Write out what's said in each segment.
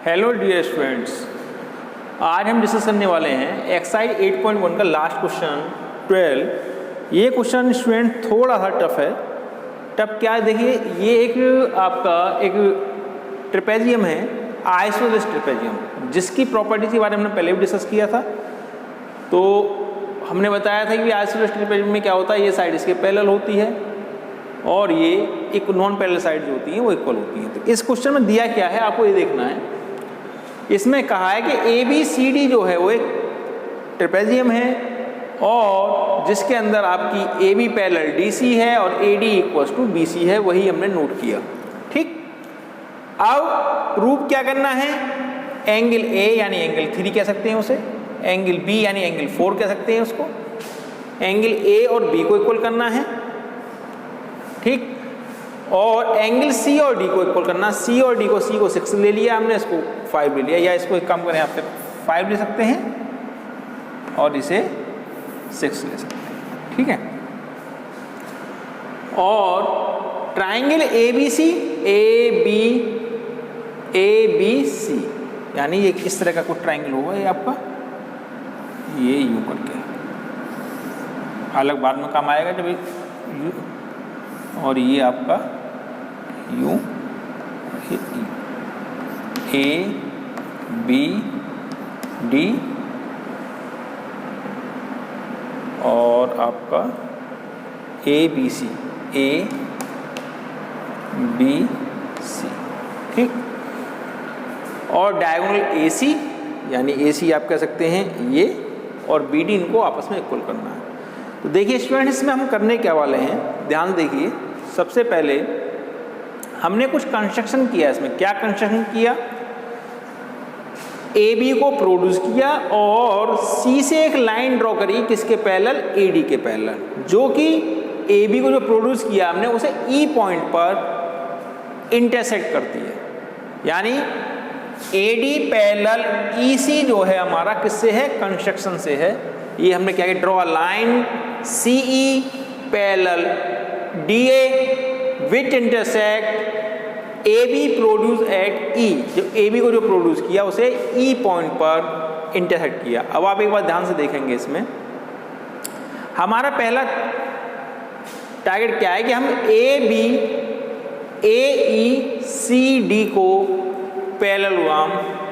Hello dear students, आज हम discuss करने वाले हैं एक्सरसाइज 8.1 का लास्ट क्वेश्चन 12। ये क्वेश्चन स्टूडेंट थोड़ा सा टफ है। टफ क्या है देखिए, ये एक आपका एक ट्रेपेजियम है, आइसोसेलेस ट्रेपेजियम, जिसकी प्रॉपर्टीज के बारे में हमने पहले भी डिस्कस किया था। तो हमने बताया था कि आइसोसेलेस ट्रेपेजियम में क्या होता है, ये साइड इसके पैरेलल होती है और ये एक नॉन पैरेलल साइड जो होती है वो इक्वल होती है। तो इस क्वेश्चन में दिया क्या है आपको ये देखना है। इसमें कहा है कि ABCD जो है वो एक ट्रेपेजियम है और जिसके अंदर आपकी AB पैरेलल DC है और AD इक्वल्स टू BC है, वही हमने नोट किया। ठीक, अब प्रूफ क्या करना है, एंगल A यानी एंगल 3 कह सकते हैं उसे, एंगल B यानी एंगल 4 कह सकते हैं उसको, एंगल A और B को इक्वल करना है। ठीक, और एंगल C और D को इक्वल करना, C और D को, C को 6 ले लिया हमने, इसको 5 ले लिया, या इसको एक काम करें, आप 5 ले सकते हैं और इसे 6 ले सकते हैं। ठीक है, और ट्राइंगल ABC यानी ये इस तरह का कोई ट्राइंगल होगा, ये आपका ये यूं करके, अलग बाद में काम आएगा जब यू, और ये आपका यूं ABD और आपका ABC। ठीक, और डायगोनल AC यानी AC आप कह सकते हैं ये, और BD इनको आपस में इक्वल करना है। तो देखिए स्टूडेंट, इसमें हम करने क्या वाले हैं, ध्यान देखिए। सबसे पहले हमने कुछ कंस्ट्रक्शन किया, इसमें क्या कंस्ट्रक्शन किया, AB को प्रोड्यूस किया और C से एक लाइन ड्रॉ करी, किसके पैरेलल, AD के पैरेलल, जो कि AB को जो प्रोड्यूस किया हमने उसे E पॉइंट पर इंटरसेक्ट करती है। यानी AD पैरेलल EC जो है हमारा किससे है, कंस्ट्रक्शन से है। ये हमने क्या किया, draw a line CE parallel DA which intersect AB produce at E। जो AB को जो प्रोड्यूस किया उसे E पॉइंट पर इंटरसेक्ट किया। अब आप एक बार ध्यान से देखेंगे, इसमें हमारा पहला टारगेट क्या है कि हम ABCD को पैरेललोग्राम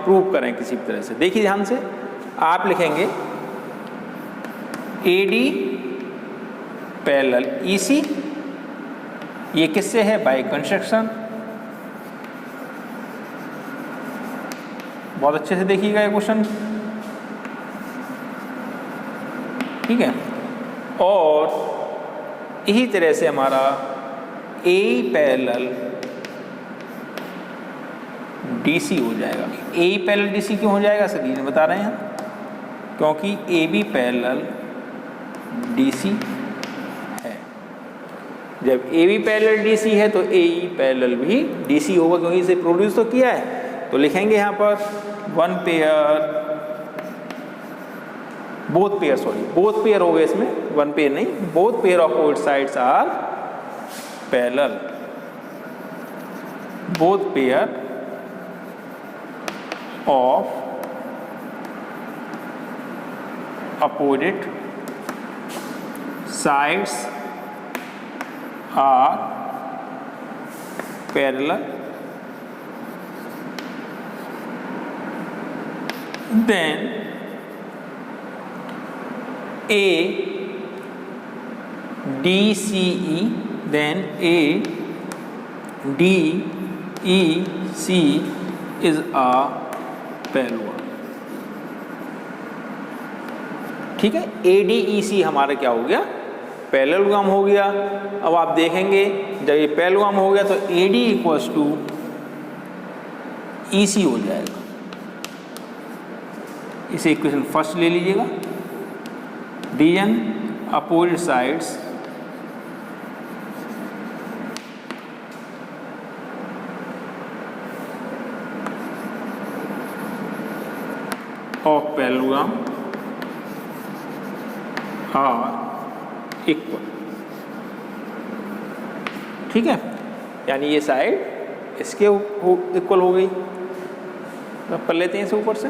प्रूव करें किसी भी तरह से। देखिए ध्यान से, आप लिखेंगे AD पैरेलल EC, ये किससे है, बाय कंस्ट्रक्शन। बहुत अच्छे से देखिएगा ये क्वेश्चन। ठीक है, और इसी तरह से हमारा A पैरेलल DC हो जाएगा। A पैरेलल DC क्यों हो जाएगा, सर ने बता रहे हैं, क्योंकि AB पैरेलल DC है। जब AB पैरेलल DC है तो AE पैरेलल भी DC होगा, क्योंकि इसे प्रोड्यूस तो किया है। तो लिखेंगे यहाँ पर बोथ पेयर हो गए, इसमें वन पेयर नहीं, both pair of opposite sides are parallel, both pair of opposite sides are parallel, then ADCE, then ADEC is a parallel। ठीक है, ADEC हमारा क्या हो गया, पैरेललोग्राम हो गया। अब आप देखेंगे जब ये पैरेललोग्राम हो गया तो AD इक्वल्स टू EC हो जाएगा। इसे इक्वेशन फर्स्ट ले लीजिएगा, division opposite sides of parallelogram are equal. ठीक है, यानी ये साइड इसके इक्वल हो गई। तो कर लेते हैं इसे ऊपर से।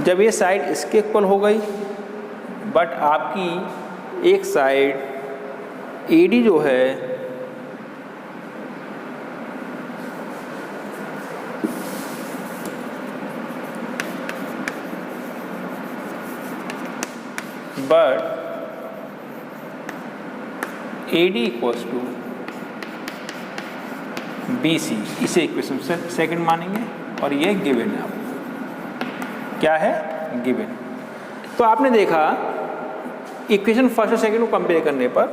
जब ये साइड इसके इक्वल हो गई बट आपकी एक साइड AD जो है but AD equals to BC, इसे इक्वेशन सेकंड मानेंगे और ये गिवन है आपको। क्या है? गिवन। तो आपने देखा इक्वेशन फर्स्ट और सेकंड को कंपेयर करने पर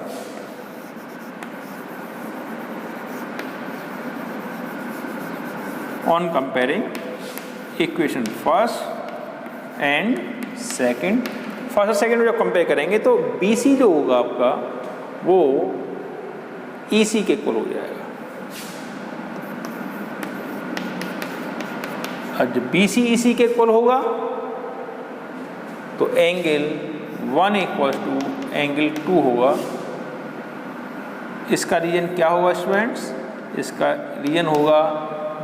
on comparing equation first and second, first और सेकंड में जब कंपेयर करेंगे तो BC जो होगा आपका वो EC के इक्वल हो जाएगा। और जब BC EC के इक्वल होगा तो एंगल 1 इक्वल्स टू एंगल 2 होगा। इसका रीजन क्या होगा स्टूडेंट्स? इसका रीजन होगा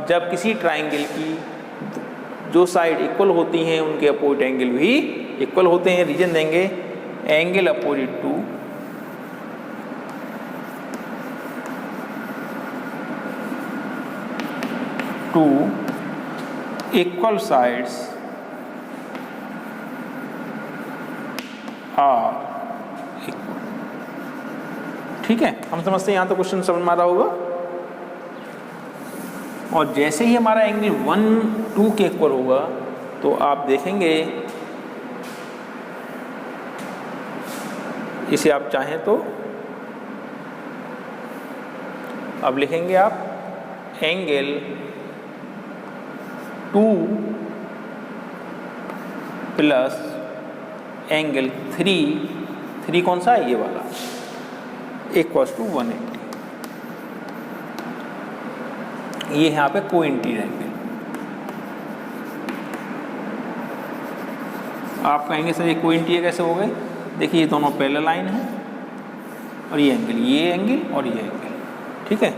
जब किसी ट्राइंगल की जो साइड इक्वल होती हैं उनके अपोजिट एंगल भी इक्वल होते हैं। रीजन देंगे angle opposite to equal sides are equal. ठीक है, हम समझते हैं यहाँ तो क्वेश्चन समझ में आ रहा होगा। और जैसे ही हमारा एंगल 1 2 के इक्वल होगा तो आप देखेंगे इसे आप चाहें तो अब लिखेंगे आप एंगल 2 प्लस एंगल 3 कौन सा है? ये वाला, इक्वल्स टू 180। ये यहाँ पे कोइंटीड एंगल। आप कहेंगे सर ये कोइंटीड कैसे हो गए? देखिए ये दोनों पैरेलल लाइन है और ये एंगल और ये एंगल। ठीक है,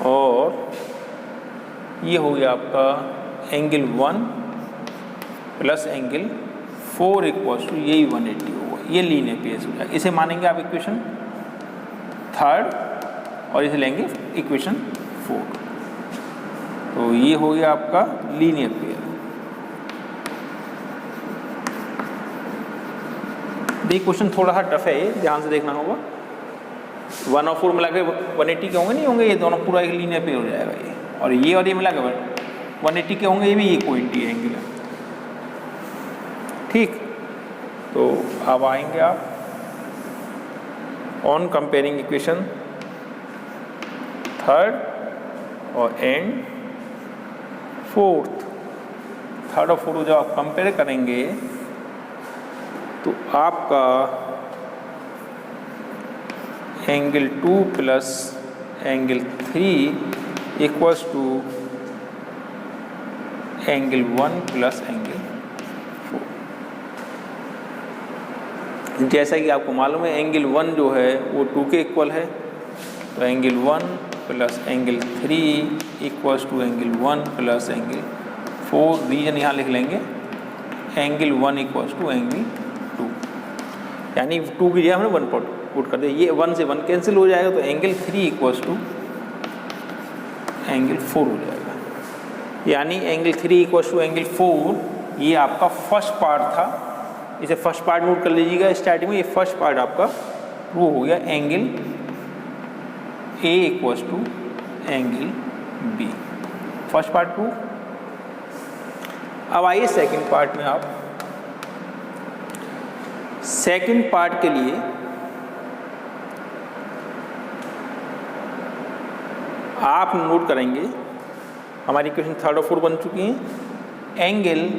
और ये हो गया आपका angle 1 plus angle 4 equals to यही 180 होगा। ये लीनियर पेयर हो जाएगा। इसे मानेंगे आप इक्वेशन थर्ड और इसे लेंगे इक्वेशन 4। तो ये हो गया आपका लीनियर पेयर। देखिए क्वेश्चन थोड़ा सा टफ है, ये ध्यान से देखना होगा। 1 और 4 मिला के 180 के होंगे, नहीं होंगे, ये दोनों पूरा एक लीनियर पेयर हो जाएगा ये। और ये मिला के 180 के होंगे, ये भी ये कोइंटीड एंगल है। ठीक, तो अब आएंगे आप ऑन कंपेयरिंग इक्वेशन थर्ड और एंड फोर्थ। थर्ड और फोर्थ जब आप कंपेयर करेंगे तो आपका angle 2 plus angle 3 equals to angle 1 plus angle 4। जैसा कि आपको मालूम है एंगल 1 जो है वो 2 के इक्वल है, तो angle 1 plus angle 3 equals to angle 1 plus angle 4। Reason यहाँ लिख लेंगे एंगल 1 इक्वल्स टू एंगल 2, यानी 2 की जगह हमने 1 पुट कर दिया। ये 1 से 1 कैंसिल हो जाएगा, तो एंगल 3 इक्वल्स टू एंगल 4 हो जाएगा। यानी एंगल 3 इक्वल्स टू एंगल 4 ये आपका फर्स्ट पार्ट था। इसे फर्स्ट पार्ट नोट कर लीजिएगा स्टार्टिंग में। ये फर्स्ट पार्ट आपका प्रूव हो गया, angle A equals to angle B। First part prove. अब आइए सेकंड पार्ट में। आप सेकंड पार्ट के लिए आप नोट करेंगे, हमारी इक्वेशन थर्ड और फोर्थ बन चुकी हैं। Angle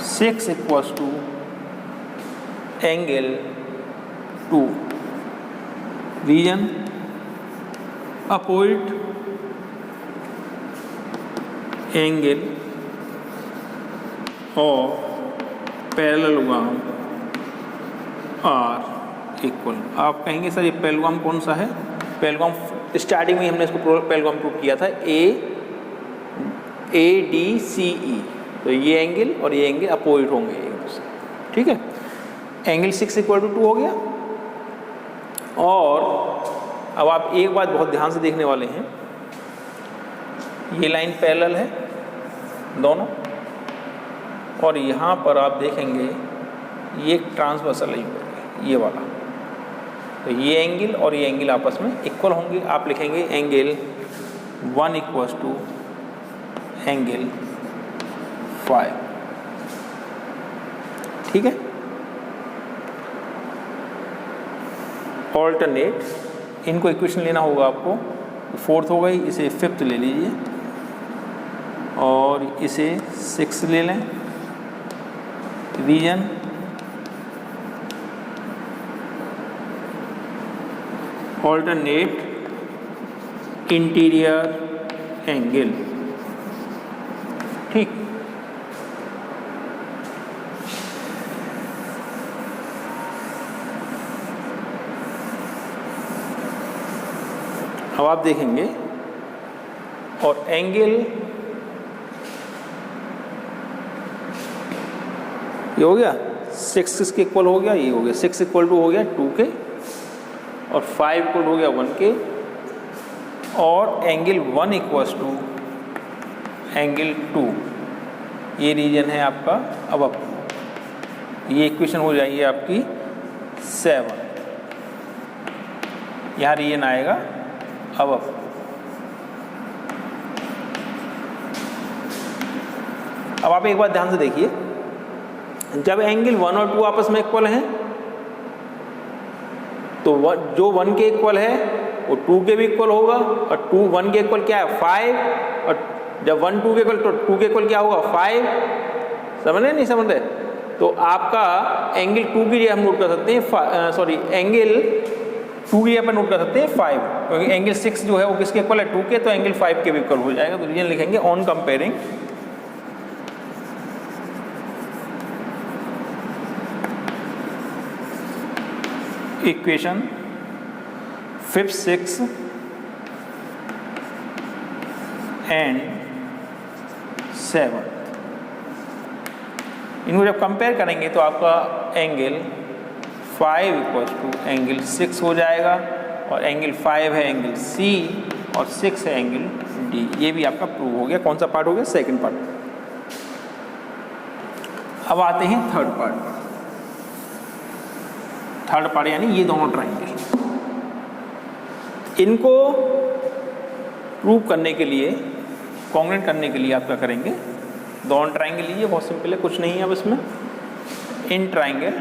six equals to angle 2। Reason opposite angle of parallelogram are equal. आप कहेंगे सर ये पैरेललोग्राम कौन सा है? पैरेललोग्राम स्टार्टिंग में हमने इसको पैरेललोग्राम प्रूव किया था, ए डी सी ई। तो ये एंगल और ये एंगल अपोजिट होंगे एक दूसरे, ठीक है। एंगल 6 = 2 हो गया। और अब आप एक बात बहुत ध्यान से देखने वाले हैं, ये लाइन पैरेलल है दोनों, और यहाँ पर आप देखेंगे ये एक ट्रांसवर्सल लाइन है, ये वाला। तो ये एंगल और ये एंगल आपस में इक्वल होंगे। आप लिखेंगे एंगल 1 = एंगल 5, ठीक है। ऑल्टरनेट इनको इक्वेशन लेना होगा आपको। 4th हो गई, इसे 5th ले लीजिए और इसे 6 ले लें। रीजन ऑल्टरनेट इंटीरियर एंगल, ठीक। अब आप देखेंगे और एंगल ये हो गया 6 के इक्वल हो गया, ये हो गया 6 = हो गया 2 के, और 5 = हो गया 1 के, और एंगल 1 = एंगल 2, ये रीजन है आपका। अब ये इक्वेशन हो जाएगी आपकी 7, यहाँ रीजन आएगा। अब आप एक बात ध्यान से देखिए, जब एंगल 1 और 2 आपस में इक्वल हैं तो जो 1 के इक्वल है वो 2 के भी इक्वल होगा, और 1 के इक्वल क्या है 5, और जब 1 2 के इक्वल तो 2 के इक्वल क्या होगा 5। समझ रहे नहीं समझ रहे? तो आपका एंगल 2 की जगह हम नोट कर सकते हैं, सॉरी एंगल 2 की जगह पर नोट कर सकते हैं 5, क्योंकि एंगल 6 जो है वो किसके इक्वल है 2 के, तो एंगल 5 के भी इक्वल हो जाएगा। तो रीजन लिखेंगे on comparing equation 5th 6th and 7th, इनको जब कंपेयर करेंगे तो आपका एंगल 5 = एंगल 6 हो जाएगा, और एंगल 5 है एंगल C और 6 है एंगल D। ये भी आपका प्रूव हो गया। कौन सा पार्ट हो गया? Second part. अब आते हैं थर्ड पार्ट। थर्ड पार्ट यानी ये दोनों ट्राइंगल, इनको प्रूव करने के लिए, कॉन्ग्रुएंट करने के लिए आप क्या करेंगे? दोनों ट्राइंगल लीजिए, बहुत सिंपल है, कुछ नहीं है अब इसमें। इन ट्राइंगल,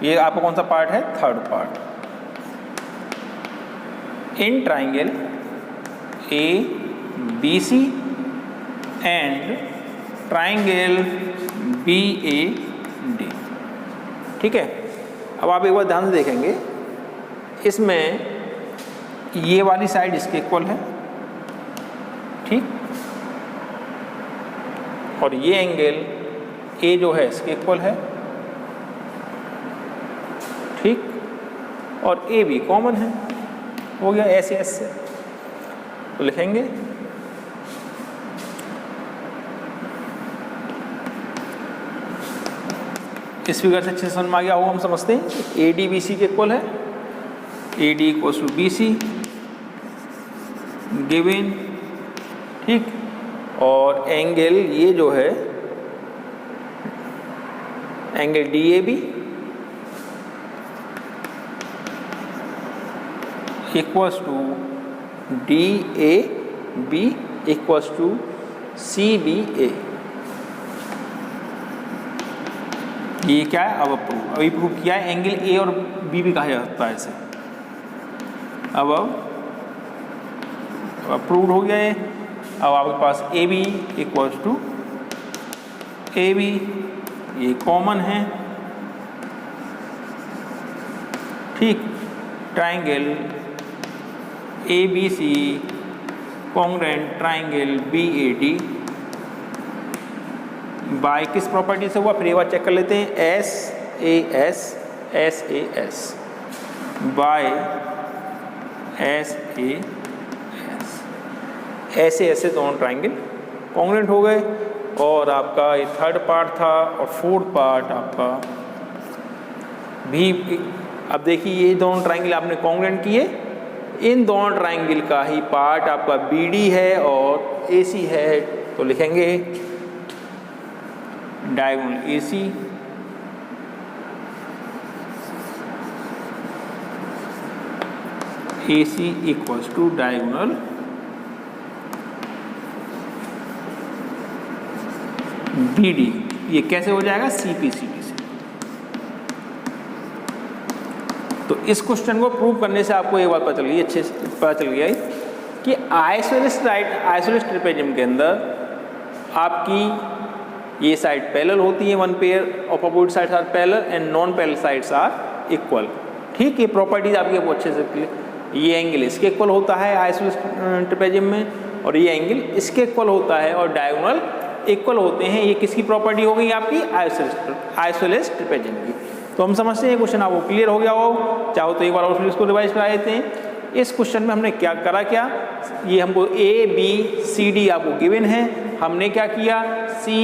ये आपका कौन सा पार्ट है? Third part. In triangle ABC and triangle BAD, ठीक है। अब आप एक बार ध्यान से देखेंगे, इसमें ये वाली साइड इसके इक्वल है, ठीक, और ये एंगल A जो है इसके इक्वल है, ठीक, और A भी कॉमन है, हो गया ऐसे ऐसे। तो लिखेंगे इस फिगर से अच्छे से समझ में आ गया होगा, हम समझते हैं AD BC के इक्वल है। AD = BC गिवन, ठीक, और एंगल ये जो है एंगल DAB = DAB = CBA। ये क्या है? अब अभी प्रूव किया है। एंगल A और B भी कहा जाता है इसे। अब प्रूव हो गया है। अब आपके पास AB = AB, ये कॉमन है, ठीक। Triangle ABC congruent triangle BAD by किस प्रॉपर्टी से हुआ, फिर एक बार चेक कर लेते हैं, S A S by S A S, ऐसे ऐसे दोनों ट्राइंगल कॉन्ग्रुएंट हो गए। और आपका ये थर्ड पार्ट था और फोर्थ पार्ट आपका भी। अब देखिए ये दोनों ट्राइंगल आपने कॉन्ग्रुएंट किए, इन दोनों ट्राइंगल का ही पार्ट आपका बी डी है और ए सी है, तो लिखेंगे diagonal A C equals to diagonal B D. ये कैसे हो जाएगा, सी पी सी डी से। तो इस क्वेश्चन को प्रूव करने से आपको ये बात पता चल गई, अच्छे से पता चल गया कि आइसोलेस ट्रेपेजियम के अंदर आपकी ये साइड पैरेलल होती है, one pair of opposite sides are parallel and non parallel sides are equal. ठीक, ये प्रॉपर्टीज आपकी अच्छे से, ये एंगल इसके इक्वल होता है आइसोलेस ट्रेपेजियम में, और ये एंगल इसके इक्वल होता है, और डायगोनल इक्वल होते हैं। ये किसकी प्रॉपर्टी हो गई आपकी, आइसोलेस ट्रेपेजियम की। तो हम समझते हैं क्वेश्चन आपको क्लियर हो गया हो, चाहो तो एक बार और फिर इसको रिवाइज करा देते हैं। इस क्वेश्चन में हमने क्या करा, ये हमको ए बी सी डी आपको गिवन है, हमने क्या किया, सी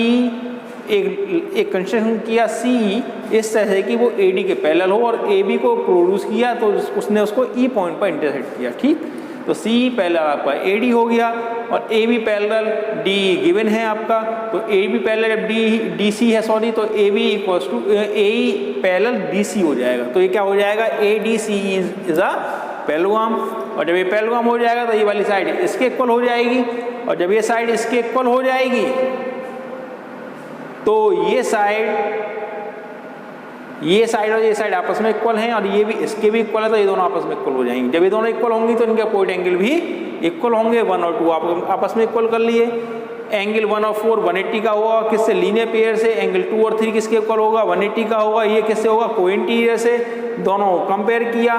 एक कंस्ट्रक्शन किया सी इस तरह से कि वो ए डी के पैरेलल हो, और ए बी को प्रोड्यूस किया तो उसने उसको ई पॉइंट पर इंटरसेक्ट किया। ठीक, तो सी पैरेलल आपका ए डी हो गया, और A B parallel D given है आपका, तो A B parallel D C है, सॉरी, तो A B equals to A parallel D C हो जाएगा। तो ये क्या हो जाएगा, A D C is a parallelogram, और जब ये पैरेललोग्राम हो जाएगा तो ये वाली साइड इसके इक्वल हो जाएगी, और जब ये साइड इसके इक्वल हो जाएगी तो ये साइड और ये साइड आपस में इक्वल हैं, और ये भी इसके भी इक्वल है, तो ये दोनों आपस में इक्वल हो जाएंगे। जब ये दोनों इक्वल होंगी तो इनके अपोजिट एंगल भी इक्वल होंगे, 1 और 2 आप आपस में इक्वल कर लिए। एंगल 1 और 4 180 का होगा, किससे, लीनियर पेयर से। एंगल 2 और 3 किसके इक्वल होगा, 180 का होगा। ये किससे होगा, कोइंटीरियर से। दोनों कंपेयर किया,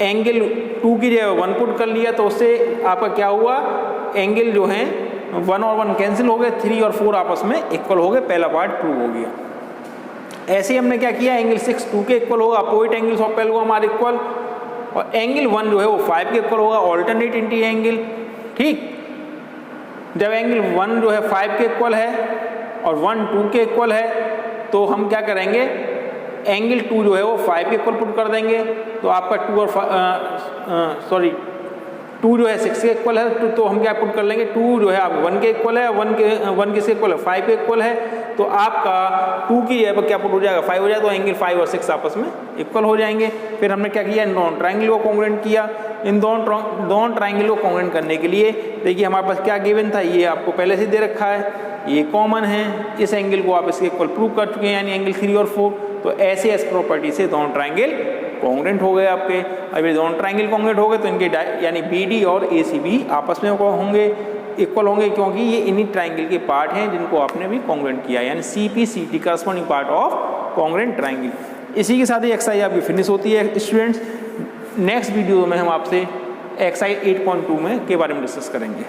एंगल 2 की जगह 1 पुट कर लिया, तो उससे आपका क्या हुआ, एंगल जो है 1 और 1 कैंसिल हो गए, 3 और 4 आपस में इक्वल हो गए, पहला पार्ट प्रूव हो गया। ऐसे ही हमने क्या किया, एंगल 6 2 के इक्वल होगा, अपोजिट एंगल्स ऑफ पैरेललोग्राम हमारे इक्वल, और एंगल 1 जो है वो 5 के इक्वल होगा, ऑल्टरनेट इंटी एंगल। ठीक, जब एंगल 1 जो है 5 के इक्वल है और 1 2 के इक्वल है, तो हम क्या करेंगे, एंगल 2 जो है वो 5 के इक्वल पुट कर देंगे, तो आपका 2 और 2 जो है 6 के इक्वल है, तो हम क्या पुट कर लेंगे, 2 जो है आप 1 के इक्वल है, 1 किसके इक्वल है, 5 के इक्वल है, तो आपका 2 की जगह पर क्या पुट हो जाएगा, 5 हो जाएगा, तो एंगल 5 और 6 आपस में इक्वल हो जाएंगे। फिर हमने क्या किया, इन दोनों ट्राइंगल को कॉन्ग्रुएंट किया। इन दोनों ट्राइंगल को कॉन्ग्रुएंट करने के लिए देखिए हमारे पास क्या गिवन था, ये आपको पहले से दे रखा है, ये कॉमन है, इस एंगल को आप इसके इक्वल प्रूव कर चुके हैं, यानी एंगल 3 और 4। तो ऐसे इस प्रॉपर्टी से दोनों ट्राइंगल कॉन्ग्रुएंट हो गए आपके। अब ये दोनों ट्राइंगल कॉन्ग्रुएंट हो गए तो इनके यानी बी डी और ए सी भी आपस में होंगे, इक्वल होंगे, क्योंकि ये इन्हीं ट्राइंगल के पार्ट हैं जिनको आपने भी कॉन्ग्रुएंट किया, यानी C P C T corresponding part of congruent triangle. इसी के साथ ही एक्सरसाइज आपकी फिनिश होती है स्टूडेंट्स। नेक्स्ट वीडियो में हम आपसे एक्सरसाइज 8.2 के बारे में डिस्कस करेंगे।